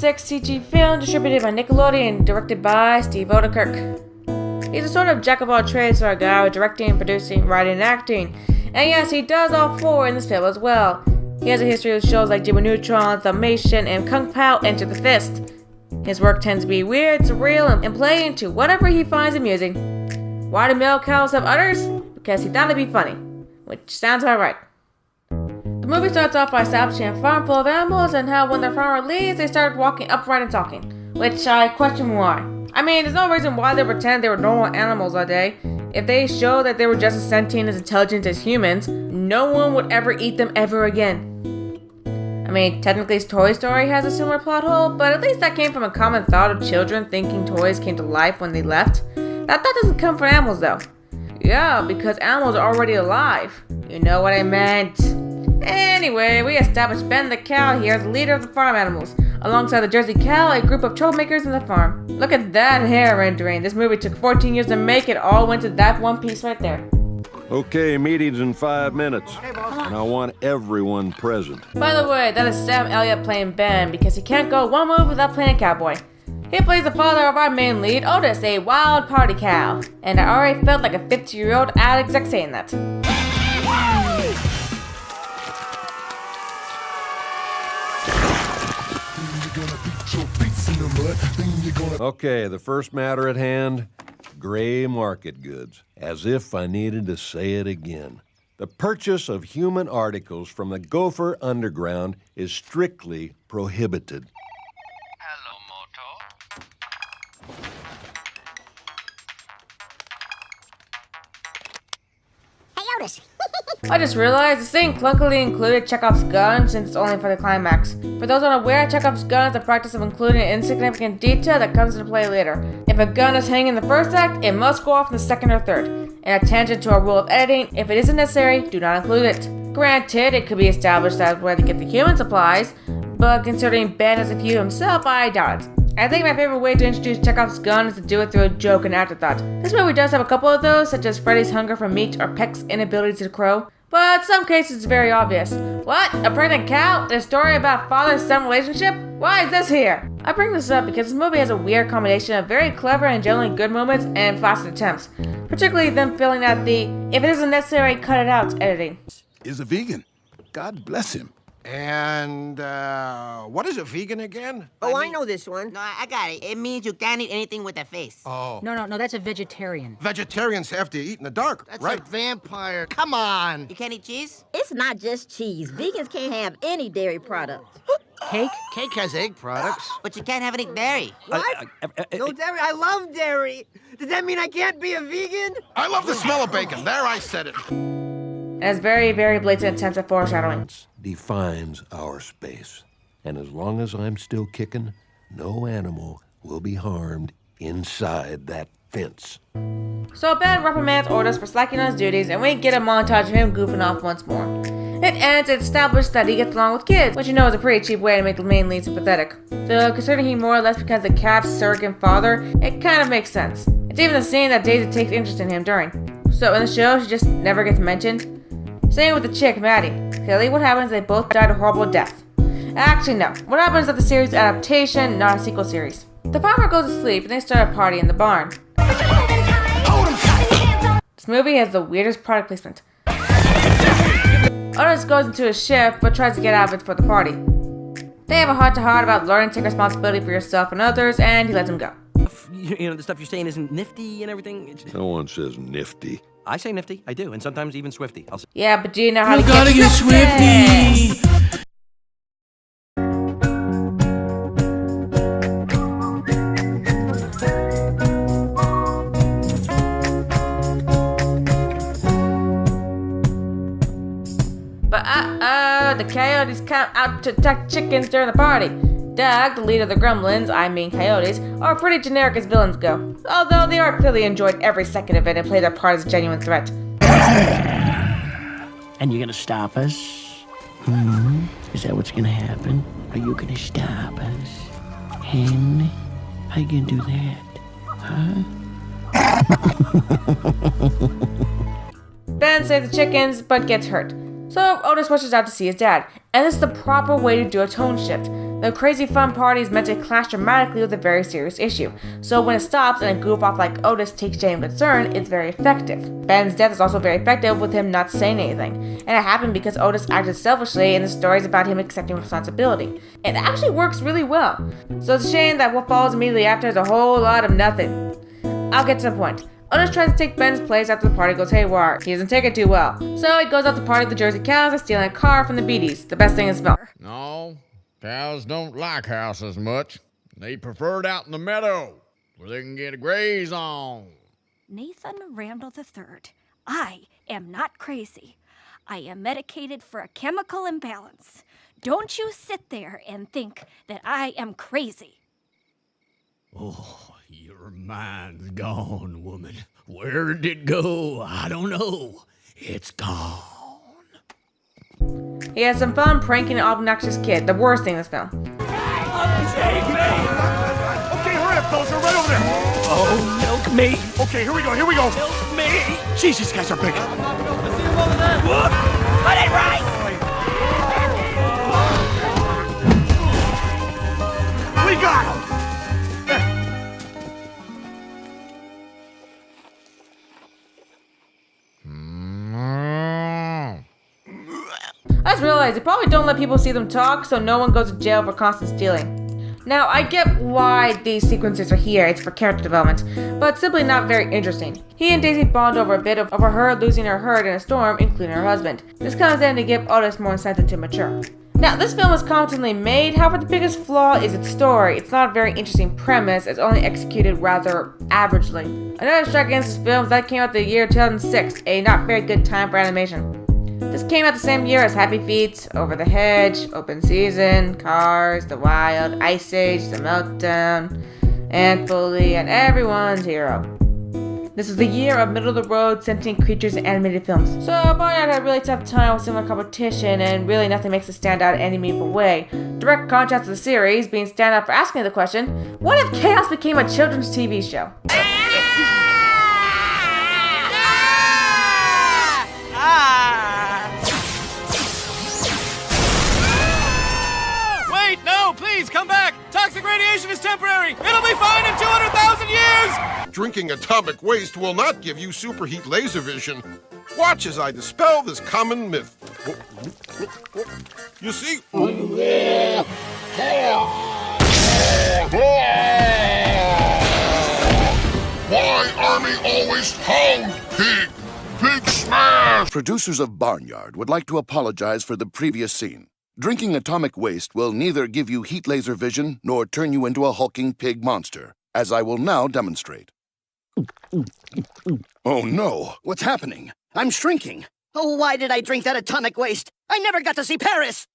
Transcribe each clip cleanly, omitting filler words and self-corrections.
2006 CG film distributed by Nickelodeon and directed by Steve Odekirk. He's a sort of jack of all trades for a guy with directing, producing, writing, and acting. And yes, he does all four in this film as well. He has a history with shows like Jimmy Neutron, Filmation, and Kung Pao Enter the Fist. His work tends to be weird, surreal, and play into whatever he finds amusing. Why do male cows have udders? Because he thought it'd be funny. Which sounds about right. The movie starts off by establishing a farm full of animals and how when their farmer leaves, they start walking upright and talking. Which I question why. I mean, there's no reason why they pretend they were normal animals all day. If they show that they were just as sentient as intelligent as humans, no one would ever eat them ever again. I mean, technically Toy Story has a similar plot hole, but at least that came from a common thought of children thinking toys came to life when they left. That thought doesn't come from animals though. Yeah, because animals are already alive. You know what I meant. Anyway, we established Ben the cow here as the leader of the farm animals. Alongside the Jersey cow, a group of troublemakers in the farm. Look at that hair rendering. This movie took 14 years to make. It all went to that one piece right there. Okay, meeting's in 5 minutes. And I want everyone present. By the way, that is Sam Elliott playing Ben because he can't go one move without playing a cowboy. He plays the father of our main lead, Otis, a wild party cow. And I already felt like a 50-year-old ad exec saying that. Okay, the first matter at hand, gray market goods. As if I needed to say it again. The purchase of human articles from the Gopher Underground is strictly prohibited. Hello, Moto. Hey, Otis. I just realized this thing clunkily included Chekhov's gun since it's only for the climax. For those unaware, Chekhov's gun is the practice of including an insignificant detail that comes into play later. If a gun is hanging in the first act, it must go off in the second or third. And a tangent to our rule of editing, if it isn't necessary, do not include it. Granted, it could be established as where to get the human supplies, but considering Ben has a few himself, I doubt it. I think my favorite way to introduce Chekhov's gun is to do it through a joke and afterthought. This movie does have a couple of those, such as Freddy's hunger for meat or Peck's inability to crow, but in some cases it's very obvious. What? A pregnant cow? A story about father-son relationship? Why is this here? I bring this up because this movie has a weird combination of very clever and generally good moments and flaccid attempts, particularly them feeling that the if it isn't necessary, cut it out editing. Is a vegan. God bless him. And, what is a vegan again? Oh, I know this one. No, I got it. It means you can't eat anything with a face. Oh. No, that's a vegetarian. Vegetarians have to eat in the dark, That's right? a Vampire. Come on. You can't eat cheese? It's not just cheese. Vegans can't have any dairy products. Cake? Cake has egg products. But you can't have any dairy. What? No dairy? I love dairy. Does that mean I can't be a vegan? I love the smell of bacon. There, I said it. And it's very, very blatant attempt at foreshadowing. Defines our space. And as long as I'm still kicking, no animal will be harmed inside that fence. So Ben reprimands Otis for slacking on his duties, and we get a montage of him goofing off once more. It ends and established that he gets along with kids, which you know is a pretty cheap way to make the main lead sympathetic. Though considering he more or less becomes the calf's surrogate father, it kind of makes sense. It's even the scene that Daisy takes interest in him during. So in the show, she just never gets mentioned. Same with the chick, Maddie. Clearly what happens is they both died a horrible death. Actually, no. What happens is that the series adaptation, not a sequel series. The farmer goes to sleep and they start a party in the barn. This movie has the weirdest product placement. Otis goes into his shift but tries to get out of it for the party. They have a heart-to-heart about learning to take responsibility for yourself and others, and he lets him go. You know, the stuff you're saying isn't nifty and everything. No one says nifty. I say nifty, I do, and sometimes even swifty. I'll say. Yeah, but do you know how You to gotta get swifty. But the coyotes come out to attack chickens during the party. Doug, the leader of the gremlins, I mean coyotes, are pretty generic as villains go, although they are clearly enjoyed every second of it and play their part as a genuine threat. And you're gonna stop us? Is that what's gonna happen? Are you gonna stop us? Hen? How you gonna do that? Huh? Ben saves the chickens, but gets hurt. So Otis rushes out to see his dad, and this is the proper way to do a tone shift. The crazy fun party is meant to clash dramatically with a very serious issue, so when it stops and a goof-off like Otis takes genuine concern, it's very effective. Ben's death is also very effective with him not saying anything, and it happened because Otis acted selfishly and the story is about him accepting responsibility. It actually works really well, so it's a shame that what follows immediately after is a whole lot of nothing. I'll get to the point. Otis tries to take Ben's place after the party goes haywire. He doesn't take it too well, so he goes out to party with the Jersey Cows by stealing a car from the Beaties, the best thing in the film. No, cows don't like houses much. They prefer it out in the meadow, where they can get a graze on. Nathan Randall III, I am not crazy. I am medicated for a chemical imbalance. Don't you sit there and think that I am crazy. Oh, your mind's gone, woman. Where did it go? I don't know. It's gone. He has some fun pranking an obnoxious kid, the worst thing in this film. Okay, hurry up, fellas. They're right over there. Oh, milk me. Okay, here we go. Milk me. Jeez, these guys are big. Put it right! We got him. I just realized they probably don't let people see them talk, so no one goes to jail for constant stealing. Now, I get why these sequences are here, it's for character development, but simply not very interesting. He and Daisy bond over a bit over her losing her herd in a storm, including her husband. This comes in to give Otis more incentive to mature. Now, this film is competently made, however the biggest flaw is its story. It's not a very interesting premise, it's only executed rather averagely. Another strike against this film is that it came out the year 2006, a not very good time for animation. This came out the same year as Happy Feet, Over the Hedge, Open Season, Cars, The Wild, Ice Age, The Meltdown, Ant Bully, and Everyone's Hero. This was the year of middle-of-the-road sentient creatures and animated films. So Barnyard had a really tough time with similar competition, and really nothing makes it stand out in any meaningful way. Direct contrast to the series, being stand out for asking the question, what if Chaos became a children's TV show? Wait, no, please, come back! Toxic radiation is temporary! It'll be fine in 200,000 years! Drinking atomic waste will not give you superheat laser vision. Watch as I dispel this common myth. You see? Why Army always hound pig? Pig smash! Producers of Barnyard would like to apologize for the previous scene. Drinking atomic waste will neither give you heat laser vision nor turn you into a hulking pig monster, as I will now demonstrate. Oh no, what's happening? I'm shrinking. Oh, why did I drink that atomic waste? I never got to see Paris!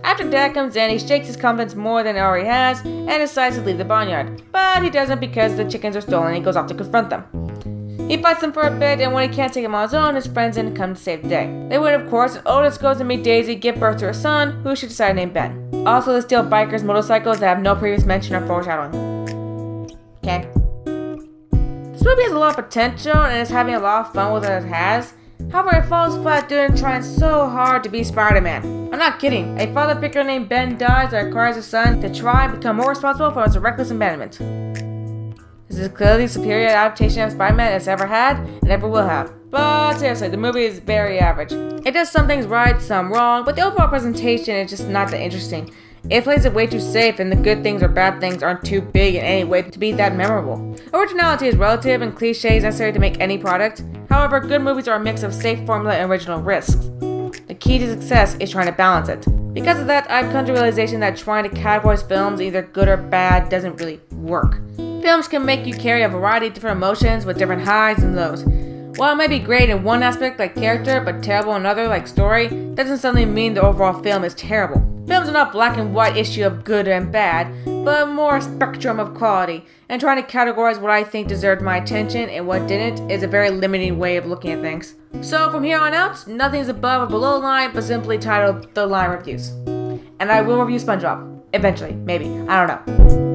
After Dad comes in, he shakes his confidence more than he already has and decides to leave the barnyard. But he doesn't because the chickens are stolen and he goes off to confront them. He fights them for a bit, and when he can't take them on his own, his friends in come to save the day. They win, of course, and Otis goes to meet Daisy, give birth to a son, who she decided to name Ben. Also, they steal bikers' motorcycles that have no previous mention or foreshadowing. Okay. This movie has a lot of potential and is having a lot of fun with what it has. However, it falls flat due to trying so hard to be Spider-Man. I'm not kidding. A father figure named Ben dies that requires his son to try and become more responsible for his reckless abandonment. This is clearly the superior adaptation of Spider-Man it's ever had and ever will have. But seriously, the movie is very average. It does some things right, some wrong, but the overall presentation is just not that interesting. It plays it way too safe, and the good things or bad things aren't too big in any way to be that memorable. Originality is relative, and cliches necessary to make any product. However, good movies are a mix of safe formula and original risks. The key to success is trying to balance it. Because of that, I've come to the realization that trying to categorize films either good or bad doesn't really work. Films can make you carry a variety of different emotions with different highs and lows. While it might be great in one aspect like character, but terrible in another like story, doesn't suddenly mean the overall film is terrible. Films are not black and white issue of good and bad, but more a spectrum of quality, and trying to categorize what I think deserved my attention and what didn't is a very limiting way of looking at things. So from here on out, nothing's above or below line, but simply titled The Line Reviews. And I will review SpongeBob. Eventually, maybe. I don't know.